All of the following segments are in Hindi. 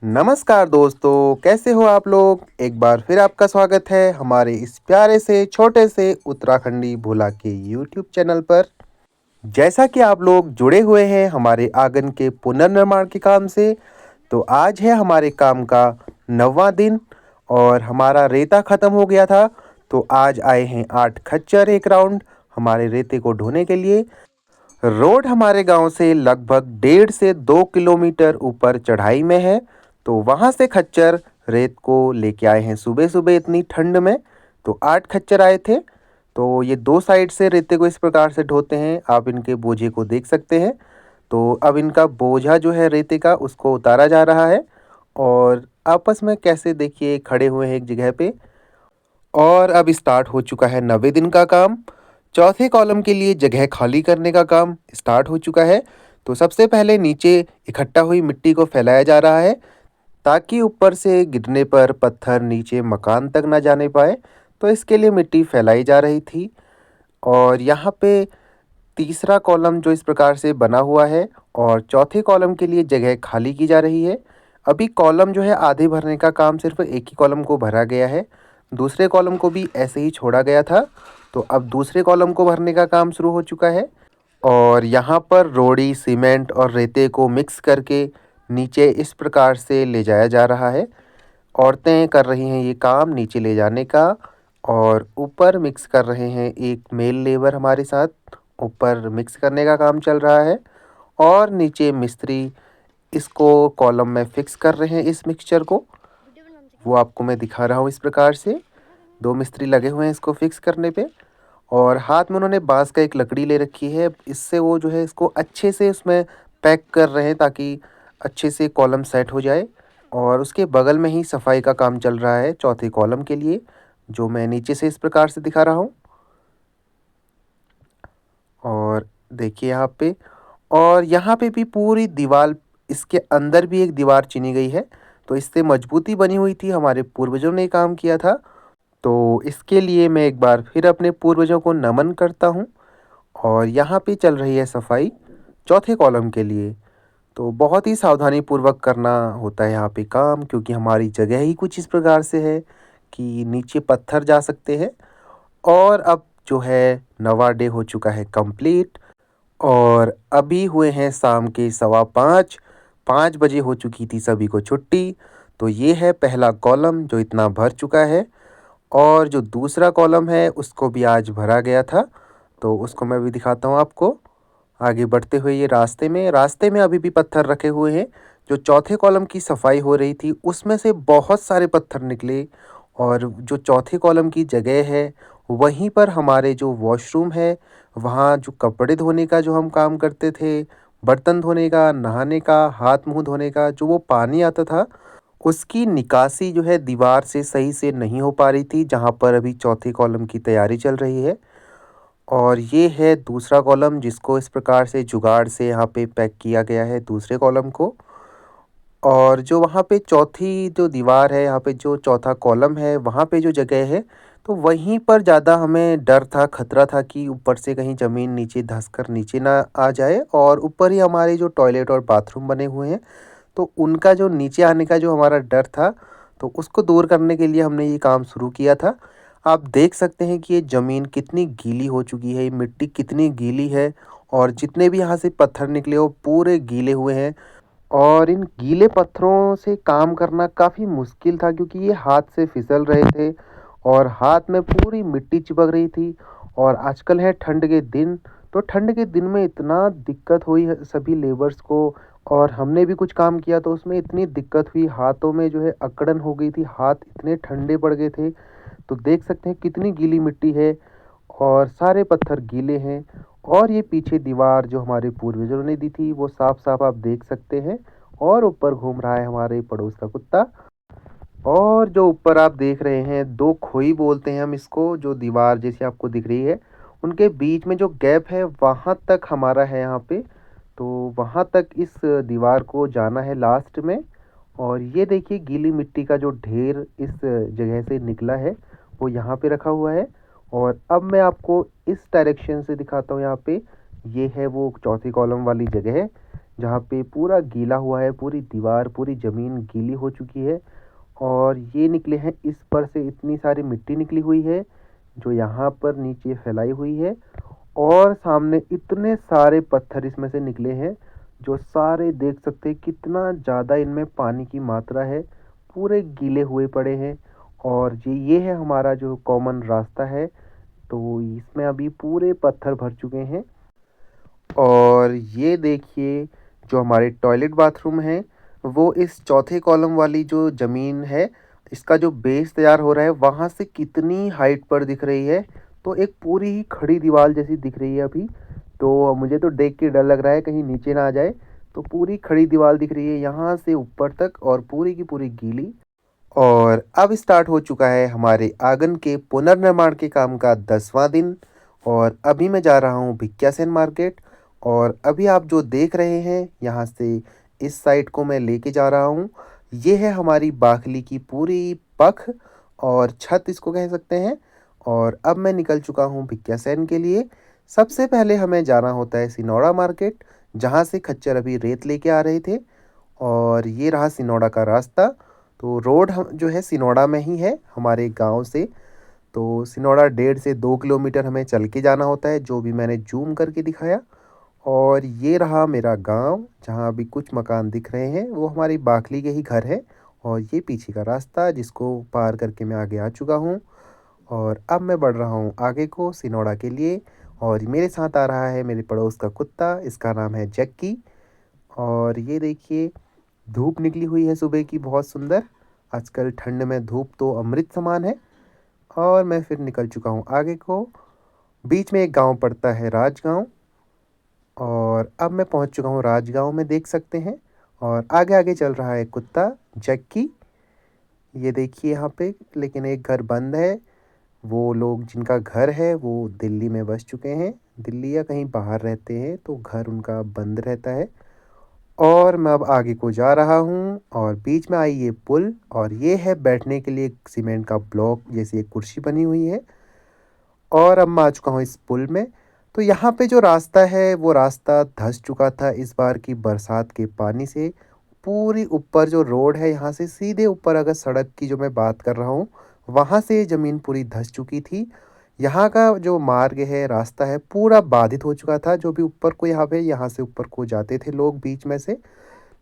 नमस्कार दोस्तों, कैसे हो आप लोग? एक बार फिर आपका स्वागत है हमारे इस प्यारे से छोटे से उत्तराखंडी भोला के यूट्यूब चैनल पर। जैसा कि आप लोग जुड़े हुए हैं हमारे आंगन के पुनर्निर्माण के काम से, तो आज है हमारे काम का 9वां दिन और हमारा रेता ख़त्म हो गया था। तो आज आए हैं 8 खच्चर एक राउंड हमारे रेते को ढोने के लिए। रोड हमारे गांव से लगभग 1.5 से 2 किलोमीटर ऊपर चढ़ाई में है। तो वहां से खच्चर रेत को लेके आए हैं सुबह सुबह इतनी ठंड में। तो 8 खच्चर आए थे। तो ये दो साइड से रेते को इस प्रकार से ढोते हैं, आप इनके बोझे को देख सकते हैं। तो अब इनका बोझा जो है रेते का उसको उतारा जा रहा है और आपस में कैसे देखिए खड़े हुए हैं एक जगह पे। और अब स्टार्ट हो चुका है 90 दिन का काम। चौथे कॉलम के लिए जगह खाली करने का काम स्टार्ट हो चुका है। तो सबसे पहले नीचे इकट्ठा हुई मिट्टी को फैलाया जा रहा है ताकि ऊपर से गिरने पर पत्थर नीचे मकान तक ना जाने पाए। तो इसके लिए मिट्टी फैलाई जा रही थी। और यहाँ पे तीसरा कॉलम जो इस प्रकार से बना हुआ है और चौथे कॉलम के लिए जगह खाली की जा रही है। अभी कॉलम जो है आधे भरने का काम सिर्फ एक ही कॉलम को भरा गया है, दूसरे कॉलम को भी ऐसे ही छोड़ा गया था। तो अब दूसरे कॉलम को भरने का काम शुरू हो चुका है और यहाँ पर रोड़ी सीमेंट और रेते को मिक्स करके नीचे इस प्रकार से ले जाया जा रहा है। औरतें कर रही हैं ये काम नीचे ले जाने का और ऊपर मिक्स कर रहे हैं एक मेल लेबर हमारे साथ। ऊपर मिक्स करने का काम चल रहा है और नीचे मिस्त्री इसको कॉलम में फिक्स कर रहे हैं इस मिक्सचर को। वो आपको मैं दिखा रहा हूँ इस प्रकार से। दो मिस्त्री लगे हुए हैं इसको फिक्स करने पे और हाथ में उन्होंने बांस का एक लकड़ी ले रखी है। इससे वो जो है इसको अच्छे से उसमें पैक कर रहे हैं ताकि अच्छे से कॉलम सेट हो जाए। और उसके बगल में ही सफाई का काम चल रहा है चौथे कॉलम के लिए, जो मैं नीचे से इस प्रकार से दिखा रहा हूँ। और देखिए यहाँ पे, और यहाँ पे भी पूरी दीवार, इसके अंदर भी एक दीवार चीनी गई है। तो इससे मजबूती बनी हुई थी, हमारे पूर्वजों ने काम किया था। तो इसके लिए मैं एक बार फिर अपने पूर्वजों को नमन करता हूँ। और यहाँ पे चल रही है सफाई चौथे कॉलम के लिए। तो बहुत ही सावधानी पूर्वक करना होता है यहाँ पे काम, क्योंकि हमारी जगह ही कुछ इस प्रकार से है कि नीचे पत्थर जा सकते हैं। और अब जो है 9वां डे हो चुका है कंप्लीट और अभी हुए हैं शाम के 5:15। 5 बजे हो चुकी थी सभी को छुट्टी। तो ये है पहला कॉलम जो इतना भर चुका है और जो दूसरा कॉलम है उसको भी आज भरा गया था। तो उसको मैं भी दिखाता हूँ आपको। आगे बढ़ते हुए ये रास्ते में अभी भी पत्थर रखे हुए हैं। जो चौथे कॉलम की सफाई हो रही थी उसमें से बहुत सारे पत्थर निकले। और जो चौथे कॉलम की जगह है वहीं पर हमारे जो वॉशरूम है, वहाँ जो कपड़े धोने का जो हम काम करते थे, बर्तन धोने का, नहाने का, हाथ मुंह धोने का जो वो पानी आता था, उसकी निकासी जो है दीवार से सही से नहीं हो पा रही थी, जहाँ पर अभी चौथे कॉलम की तैयारी चल रही है। और ये है दूसरा कॉलम जिसको इस प्रकार से जुगाड़ से यहाँ पे पैक किया गया है दूसरे कॉलम को। और जो वहाँ पे चौथी जो दीवार है, यहाँ पे जो चौथा कॉलम है, वहाँ पे जो जगह है, तो वहीं पर ज़्यादा हमें डर था, खतरा था कि ऊपर से कहीं ज़मीन नीचे धँस कर नीचे ना आ जाए। और ऊपर ही हमारे जो टॉयलेट और बाथरूम बने हुए हैं, तो उनका जो नीचे आने का जो हमारा डर था, तो उसको दूर करने के लिए हमने ये काम शुरू किया था। आप देख सकते हैं कि ये ज़मीन कितनी गीली हो चुकी है, ये मिट्टी कितनी गीली है और जितने भी यहाँ से पत्थर निकले वो पूरे गीले हुए हैं। और इन गीले पत्थरों से काम करना काफ़ी मुश्किल था क्योंकि ये हाथ से फिसल रहे थे और हाथ में पूरी मिट्टी चिपक रही थी। और आजकल है ठंड के दिन, तो ठंड के दिन में इतना दिक्कत हुई है सभी लेबर्स को। और हमने भी कुछ काम किया तो उसमें इतनी दिक्कत हुई, हाथों में जो है अकड़न हो गई थी, हाथ इतने ठंडे पड़ गए थे। तो देख सकते हैं कितनी गीली मिट्टी है और सारे पत्थर गीले हैं। और ये पीछे दीवार जो हमारे पूर्वजों ने दी थी वो साफ साफ आप देख सकते हैं। और ऊपर घूम रहा है हमारे पड़ोस का कुत्ता। और जो ऊपर आप देख रहे हैं, दो खोई बोलते हैं हम इसको, जो दीवार जैसी आपको दिख रही है, उनके बीच में जो गैप है वहाँ तक हमारा है यहाँ पे। तो वहाँ तक इस दीवार को जाना है लास्ट में। और ये देखिए गीली मिट्टी का जो ढेर इस जगह से निकला है वो यहाँ पे रखा हुआ है। और अब मैं आपको इस डायरेक्शन से दिखाता हूँ। यहाँ पे ये है वो चौथी कॉलम वाली जगह है। जहाँ पे पूरा गीला हुआ है, पूरी दीवार, पूरी ज़मीन गीली हो चुकी है। और ये निकले हैं, इस पर से इतनी सारी मिट्टी निकली हुई है जो यहाँ पर नीचे फैलाई हुई है। और सामने इतने सारे पत्थर इसमें से निकले हैं जो सारे देख सकते हैं कितना ज़्यादा इनमें पानी की मात्रा है, पूरे गीले हुए पड़े हैं। और ये है हमारा जो कॉमन रास्ता है, तो इसमें अभी पूरे पत्थर भर चुके हैं। और ये देखिए, जो हमारे टॉयलेट बाथरूम है वो इस चौथे कॉलम वाली जो ज़मीन है, इसका जो बेस तैयार हो रहा है वहाँ से कितनी हाइट पर दिख रही है। तो एक पूरी ही खड़ी दीवार जैसी दिख रही है अभी। तो मुझे तो देख के डर लग रहा है कहीं नीचे ना आ जाए। तो पूरी खड़ी दीवार दिख रही है यहाँ से ऊपर तक, और पूरी की पूरी गीली। और अब स्टार्ट हो चुका है हमारे आंगन के पुनर्निर्माण के काम का 10वां दिन। और अभी मैं जा रहा हूँ भिक्यासेन मार्केट। और अभी आप जो देख रहे हैं यहाँ से इस साइड को मैं लेके जा रहा हूँ। ये है हमारी बाखली की पूरी पख और छत इसको कह सकते हैं। और अब मैं निकल चुका हूँ भिक्यासेन के लिए। सबसे पहले हमें जाना होता है सिनोड़ा मार्केट, जहाँ से खच्चर अभी रेत लेके आ रहे थे। और ये रहा सिनोड़ा का रास्ता। तो रोड हम जो है सिनोड़ा में ही है हमारे गांव से। तो सिनोड़ा 1.5 से 2 किलोमीटर हमें चल के जाना होता है, जो भी मैंने जूम करके दिखाया। और ये रहा मेरा गांव, जहां अभी कुछ मकान दिख रहे हैं वो हमारी बाखली के ही घर है। और ये पीछे का रास्ता जिसको पार करके मैं आगे आ चुका हूँ। और अब मैं बढ़ रहा हूँ आगे को सिनोड़ा के लिए। और मेरे साथ आ रहा है मेरे पड़ोस का कुत्ता, इसका नाम है जैक्की। और ये देखिए, धूप निकली हुई है सुबह की बहुत सुंदर। आजकल ठंड में धूप तो अमृत समान है। और मैं फिर निकल चुका हूँ आगे को। बीच में एक गांव पड़ता है राजगांव। और अब मैं पहुँच चुका हूँ राजगांव में, देख सकते हैं। और आगे आगे चल रहा है कुत्ता जैक्की। ये देखिए यहाँ पे, लेकिन एक घर बंद है। वो लोग जिनका घर है वो दिल्ली में बस चुके हैं, दिल्ली या कहीं बाहर रहते हैं, तो घर उनका बंद रहता है। और मैं अब आगे को जा रहा हूँ और बीच में आई ये पुल, और ये है बैठने के लिए एक सीमेंट का ब्लॉक जैसी एक कुर्सी बनी हुई है। और अब मैं आ चुका हूँ इस पुल में। तो यहाँ पे जो रास्ता है वो रास्ता धंस चुका था इस बार की बरसात के पानी से। पूरी ऊपर जो रोड है यहाँ से सीधे ऊपर, अगर सड़क की जो मैं बात कर रहा हूँ, वहाँ से ज़मीन पूरी धंस चुकी थी। यहाँ का जो मार्ग है, रास्ता है, पूरा बाधित हो चुका था। जो भी ऊपर को यहाँ से ऊपर को जाते थे लोग बीच में से।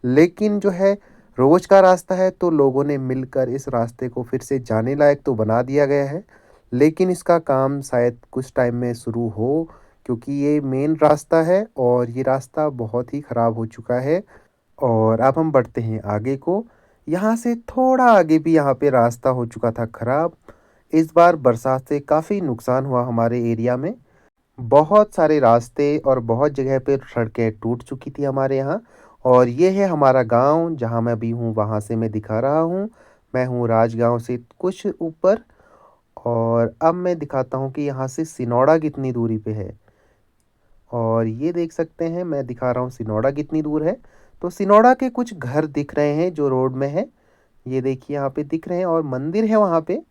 लेकिन जो है रोज का रास्ता है, तो लोगों ने मिलकर इस रास्ते को फिर से जाने लायक तो बना दिया गया है। लेकिन इसका काम शायद कुछ टाइम में शुरू हो, क्योंकि ये मेन रास्ता है और ये रास्ता बहुत ही ख़राब हो चुका है। और अब हम बढ़ते हैं आगे को। यहाँ से थोड़ा आगे भी यहाँ पे रास्ता हो चुका था ख़राब। इस बार बरसात से काफ़ी नुकसान हुआ हमारे एरिया में। बहुत सारे रास्ते और बहुत जगह पे सड़कें टूट चुकी थी हमारे यहाँ। और ये है हमारा गांव, जहाँ मैं अभी हूँ वहाँ से मैं दिखा रहा हूँ। मैं हूँ राजगांव से कुछ ऊपर। और अब मैं दिखाता हूँ कि यहाँ से सिनोड़ा कितनी दूरी पे है। और ये देख सकते हैं, मैं दिखा रहा हूँ सिनोड़ा कितनी दूर है। तो सिनोड़ा के कुछ घर दिख रहे हैं जो रोड में है। ये देखिए यहाँ पे दिख रहे हैं, और मंदिर है वहाँ पे।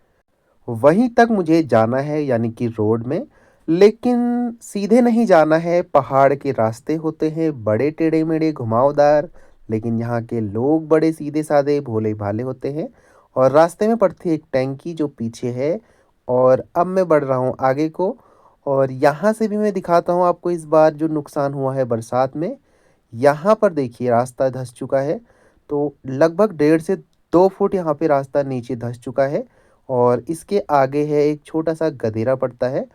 वहीं तक मुझे जाना है, यानी कि रोड में। लेकिन सीधे नहीं जाना है, पहाड़ के रास्ते होते हैं बड़े टेढ़े मेढ़े घुमावदार। लेकिन यहाँ के लोग बड़े सीधे साधे भोले भाले होते हैं। और रास्ते में पड़ती है एक टैंकी जो पीछे है। और अब मैं बढ़ रहा हूँ आगे को। और यहाँ से भी मैं दिखाता हूँ आपको इस बार जो नुकसान हुआ है बरसात में। यहाँ पर देखिए रास्ता धंस चुका है। तो लगभग 1.5 से 2 फुट यहाँ पे रास्ता नीचे धंस चुका है। और इसके आगे है एक छोटा सा गधेरा पड़ता है,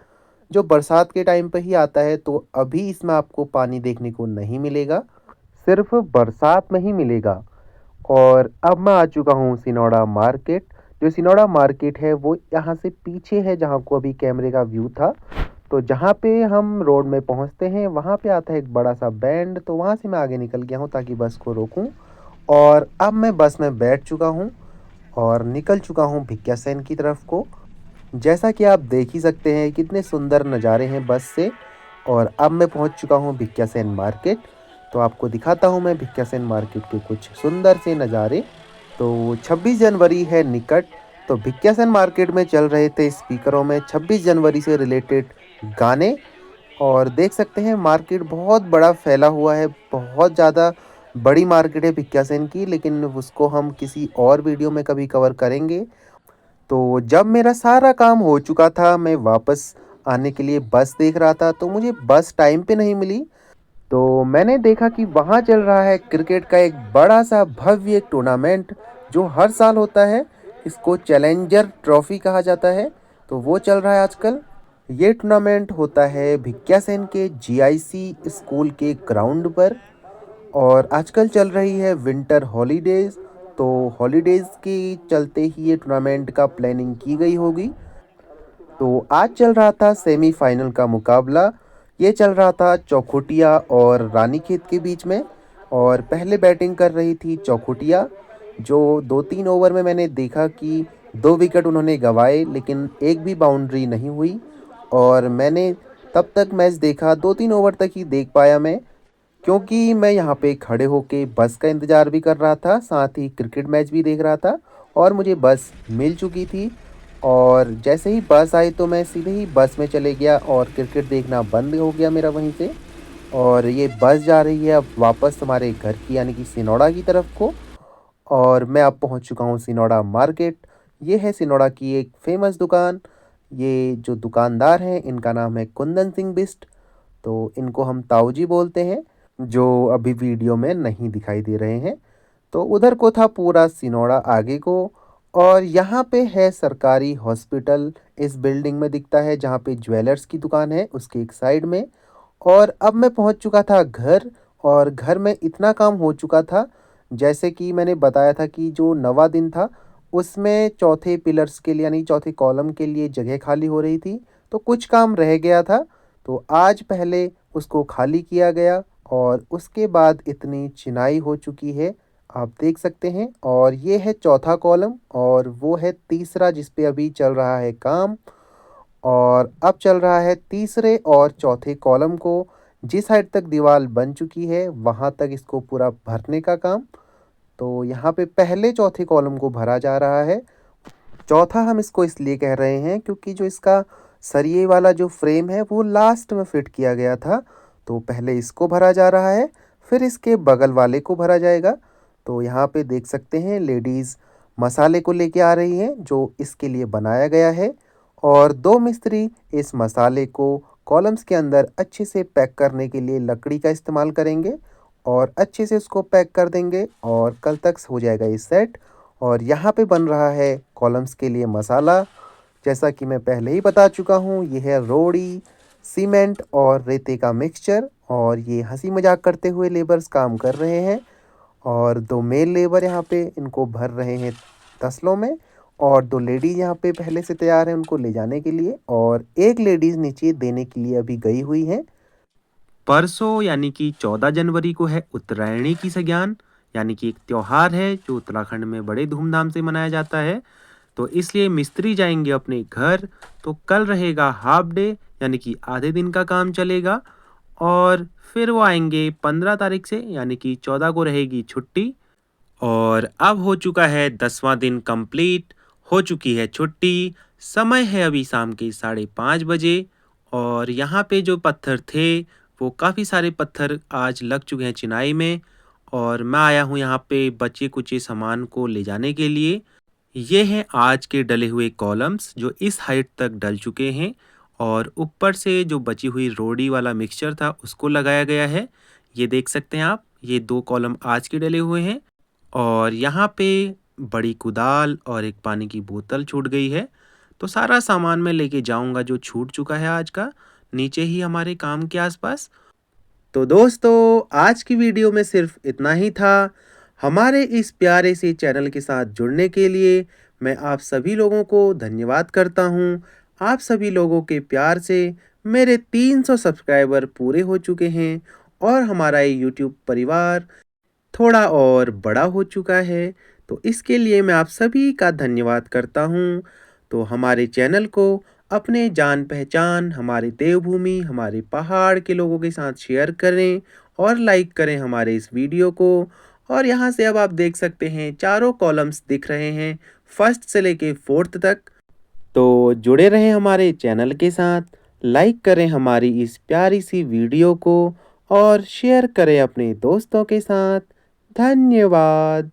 जो बरसात के टाइम पे ही आता है। तो अभी इसमें आपको पानी देखने को नहीं मिलेगा, सिर्फ बरसात में ही मिलेगा। और अब मैं आ चुका हूँ सिनोड़ा मार्केट। जो सिनोड़ा मार्केट है वो यहाँ से पीछे है, जहाँ को अभी कैमरे का व्यू था। तो जहाँ पे हम रोड में पहुँचते हैं वहाँ पे आता है एक बड़ा सा बैंड, तो वहाँ से मैं आगे निकल गया हूँ ताकि बस को रोकूँ। और अब मैं बस में बैठ चुका हूँ और निकल चुका हूँ भिक्यासैन की तरफ को। जैसा कि आप देख ही सकते हैं कितने सुंदर नज़ारे हैं बस से। और अब मैं पहुंच चुका हूं भिक्यासैन मार्केट। तो आपको दिखाता हूं मैं भिक्यासैन मार्केट के कुछ सुंदर से नज़ारे। तो 26 जनवरी है निकट। तो भिक्यासैन मार्केट में चल रहे थे स्पीकरों में 26 जनवरी से रिलेटेड गाने। और देख सकते हैं मार्केट बहुत बड़ा फैला हुआ है, बहुत ज़्यादा बड़ी मार्केट है भिक्यासेन की, लेकिन उसको हम किसी और वीडियो में कभी कवर करेंगे। तो जब मेरा सारा काम हो चुका था, मैं वापस आने के लिए बस देख रहा था, तो मुझे बस टाइम पे नहीं मिली। तो मैंने देखा कि वहाँ चल रहा है क्रिकेट का एक बड़ा सा भव्य एक टूर्नामेंट जो हर साल होता है। इसको चैलेंजर ट्रॉफी कहा जाता है। तो वो चल रहा है आजकल। ये टूर्नामेंट होता है भिक्यासेन के जीआईसी स्कूल के ग्राउंड पर। और आजकल चल रही है विंटर हॉलीडेज़। तो हॉलीडेज़ के चलते ही ये टूर्नामेंट का प्लानिंग की गई होगी। तो आज चल रहा था सेमीफाइनल का मुकाबला। ये चल रहा था चौखुटिया और रानीखेत के बीच में। और पहले बैटिंग कर रही थी चौखुटिया, जो 2-3 ओवर में मैंने देखा कि 2 विकेट उन्होंने गंवाए, लेकिन एक भी बाउंड्री नहीं हुई। और मैंने तब तक मैच देखा, 2-3 ओवर तक ही देख पाया मैं, क्योंकि मैं यहाँ पे खड़े होके बस का इंतज़ार भी कर रहा था, साथ ही क्रिकेट मैच भी देख रहा था। और मुझे बस मिल चुकी थी। और जैसे ही बस आई तो मैं सीधे ही बस में चले गया और क्रिकेट देखना बंद हो गया मेरा वहीं से। और ये बस जा रही है अब वापस हमारे घर की यानी कि सिनोड़ा की तरफ को। और मैं अब पहुंच चुका हूं सिनोड़ा मार्केट। ये है सिनोड़ा की एक फेमस दुकान। ये जो दुकानदार हैं इनका नाम है कुंदन सिंह बिस्ट। तो इनको हम ताऊ जी बोलते हैं, जो अभी वीडियो में नहीं दिखाई दे रहे हैं। तो उधर को था पूरा सिनोड़ा आगे को। और यहाँ पे है सरकारी हॉस्पिटल, इस बिल्डिंग में दिखता है, जहाँ पे ज्वेलर्स की दुकान है उसके एक साइड में। और अब मैं पहुँच चुका था घर। और घर में इतना काम हो चुका था, जैसे कि मैंने बताया था कि जो नवा दिन था उसमें चौथे पिलर्स के लिए यानी चौथे कॉलम के लिए जगह खाली हो रही थी। तो कुछ काम रह गया था, तो आज पहले उसको खाली किया गया। और उसके बाद इतनी चिनाई हो चुकी है, आप देख सकते हैं। और ये है चौथा कॉलम और वो है तीसरा जिस पे अभी चल रहा है काम। और अब चल रहा है तीसरे और चौथे कॉलम को। जिस साइड तक दीवार बन चुकी है वहाँ तक इसको पूरा भरने का काम। तो यहाँ पे पहले चौथे कॉलम को भरा जा रहा है। चौथा हम इसको इसलिए कह रहे हैं क्योंकि जो इसका सरिये वाला जो फ्रेम है वो लास्ट में फिट किया गया था। तो पहले इसको भरा जा रहा है, फिर इसके बगल वाले को भरा जाएगा। तो यहाँ पे देख सकते हैं लेडीज़ मसाले को लेके आ रही हैं जो इसके लिए बनाया गया है। और 2 मिस्त्री इस मसाले को कॉलम्स के अंदर अच्छे से पैक करने के लिए लकड़ी का इस्तेमाल करेंगे। और अच्छे से उसको पैक कर देंगे और कल तक हो जाएगा ये सेट। और यहाँ पे बन रहा है कॉलम्स के लिए मसाला। जैसा कि मैं पहले ही बता चुका हूँ, ये है रोड़ी, सीमेंट और रेते का मिक्सचर। और ये हंसी मजाक करते हुए लेबर्स काम कर रहे हैं। और 2 मेल लेबर यहाँ पे इनको भर रहे हैं तसलों में। और 2 लेडीज़ यहाँ पे पहले से तैयार हैं उनको ले जाने के लिए। और एक लेडीज़ नीचे देने के लिए अभी गई हुई है। परसों यानी कि 14 जनवरी को है उत्तरायणी की सग्यान, यानी कि एक त्योहार है जो उत्तराखंड में बड़े धूमधाम से मनाया जाता है। तो इसलिए मिस्त्री जाएंगे अपने घर। तो कल रहेगा हाफ डे, यानी कि आधे दिन का काम चलेगा। और फिर वो आएंगे 15 तारीख से, यानी कि 14 को रहेगी छुट्टी। और अब हो चुका है 10वां दिन कंप्लीट, हो चुकी है छुट्टी। समय है अभी शाम के 5:30 बजे। और यहाँ पे जो पत्थर थे वो काफ़ी सारे पत्थर आज लग चुके हैं चिनाई में। और मैं आया हूँ यहाँ पे बचे कुचे सामान को ले जाने के लिए। ये हैं आज के डले हुए कॉलम्स जो इस हाइट तक डल चुके हैं। और ऊपर से जो बची हुई रोड़ी वाला मिक्सचर था उसको लगाया गया है। ये देख सकते हैं आप, ये 2 कॉलम आज के डले हुए हैं। और यहाँ पे बड़ी कुदाल और एक पानी की बोतल छूट गई है। तो सारा सामान मैं लेके जाऊंगा जो छूट चुका है आज का, नीचे ही हमारे काम के आसपास। तो दोस्तों आज की वीडियो में सिर्फ इतना ही था। हमारे इस प्यारे से चैनल के साथ जुड़ने के लिए मैं आप सभी लोगों को धन्यवाद करता हूँ। आप सभी लोगों के प्यार से मेरे 300 सब्सक्राइबर पूरे हो चुके हैं और हमारा ये यूट्यूब परिवार थोड़ा और बड़ा हो चुका है। तो इसके लिए मैं आप सभी का धन्यवाद करता हूँ। तो हमारे चैनल को अपने जान पहचान, हमारे देवभूमि, हमारे पहाड़ के लोगों के साथ शेयर करें और लाइक करें हमारे इस वीडियो को। और यहाँ से अब आप देख सकते हैं चारों कॉलम्स दिख रहे हैं, फर्स्ट से लेके फोर्थ तक। तो जुड़े रहें हमारे चैनल के साथ, लाइक करें हमारी इस प्यारी सी वीडियो को और शेयर करें अपने दोस्तों के साथ। धन्यवाद।